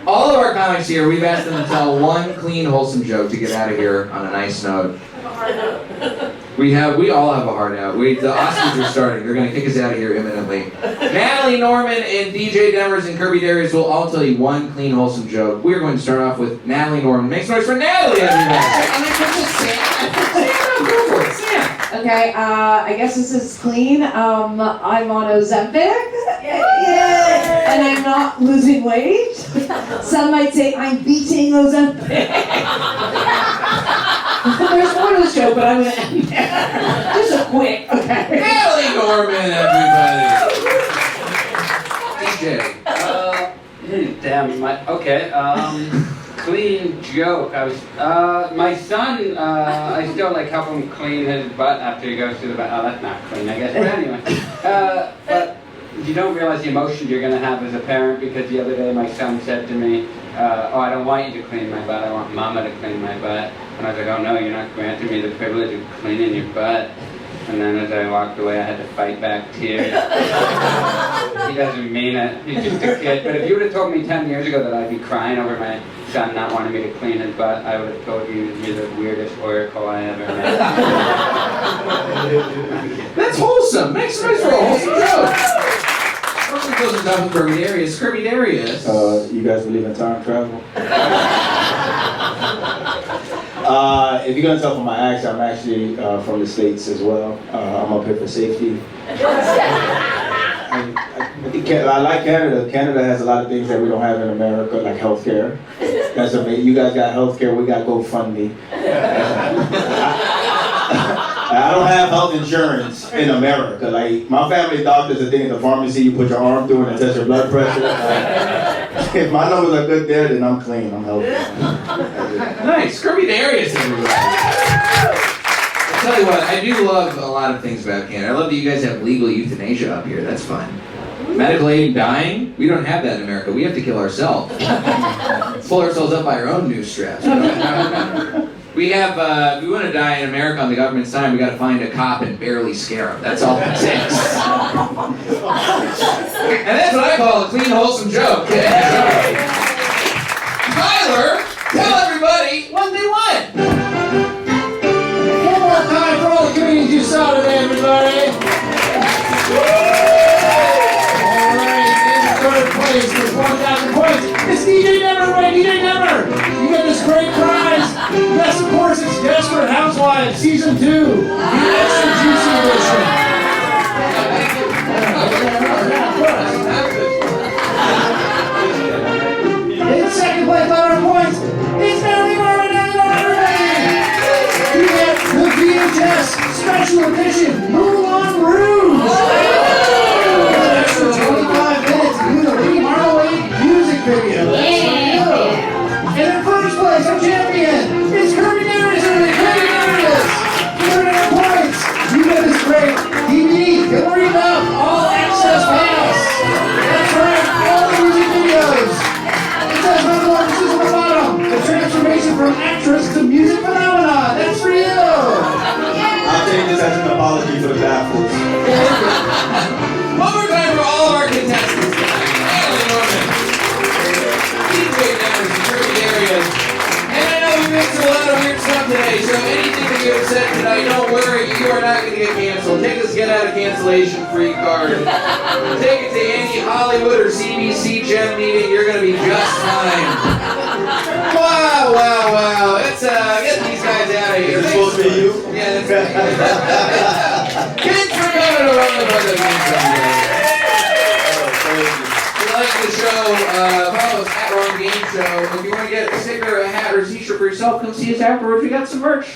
All of our comics here, we've asked them to tell one clean, wholesome joke to get out of here on a nice note. We all have a heart out. The Oscars are starting. They're gonna kick us out of here imminently. Natalie Norman and DJ Demers and Kerby Darius will all tell you one clean, wholesome joke. We're going to start off with Natalie Norman. Make some noise for Natalie, everybody. Go for it, Sam. Okay, I guess this is clean. I'm on Ozempic. And I'm not losing weight. Some might say I'm beating Ozempic. There's more to the show, but I'm gonna end there. Just a quick, okay. Natalie Norman, everybody. DJ. Clean joke. My son, I still like help him clean his butt after he goes to the bathroom. Oh, that's not clean, I guess. But anyway, but you don't realize the emotions you're gonna have as a parent, because the other day my son said to me, I don't want you to clean my butt, I want mama to clean my butt. And I was like, oh no, you're not granting me the privilege of cleaning your butt. And then as I walked away, I had to fight back tears. He doesn't mean it. He's just a kid. But if you would have told me 10 years ago that I'd be crying over my son not wanting me to clean his butt, I would have told you you're the weirdest oracle I ever met. That's wholesome. Make some noise for a wholesome joke. First we close this out with Kerby Darius. Kerby Darius. You guys believe in time travel? If you're gonna tell from my accent, I'm actually from the States as well. I'm up here for safety. I like Canada. Canada has a lot of things that we don't have in America, like healthcare. That's amazing. You guys got healthcare, we got GoFundMe. I don't have health insurance in America. Like, my family doctor's a thing at the pharmacy you put your arm through and it tests your blood pressure. If my numbers are good there, then I'm clean. I'm healthy. Nice. Kerby Darius, everybody. I'll tell you what, I do love a lot of things about Canada. I love that you guys have legal euthanasia up here. That's fun. Medical aid in dying? We don't have that in America. We have to kill ourselves. Pull ourselves up by our own noose straps. We have, if we want to die in America on the government's time, we got to find a cop and barely scare him. That's all it takes. And that's what I call a clean, wholesome joke. Tyler, tell everybody what they want. One more time for all the comedians you saw today, everybody. Alright, in third place with 1,000 points, it's DJ Demers, everybody, DJ Demers! You get this great prize. Yes, of course, it's Desperate Housewives Season 2, the extra juicy edition. In second place, 100 points, it's Natalie Norman, everybody! You get the VHS Special Edition Moulin Rouge! An extra 25 minutes to do the Lady Marmalade music video. And in first place, our champion, it's Kerby Darius, everybody! Kerby Darius! 300 points! You get this great DVD, Don't Worry About All Access Pass! That's right, all the music videos! It says Metamorphosis on the bottom, the transformation from actress to music phenomenon! That's for you! I'll take this as an apology for the baffles. One more time for all of our contestants tonight. Natalie Norman, Entweetment, Kerby Darius. And I know we mixed a lot of weird stuff today, so anything that you have said tonight, don't worry, you are not going to get canceled. Take this get out of cancellation free card. Take it to any Hollywood or CBC Gem meeting, you're going to be just fine. Wow, wow, wow. Let's get these guys out of here. Is it supposed to be you? Yeah, that's right. Thanks for coming to Run the Buzzer. If you like the show, follow us at Wrong Game Show. If you want to get a sticker, a hat, or a t-shirt for yourself, come see us afterwards. We got some merch.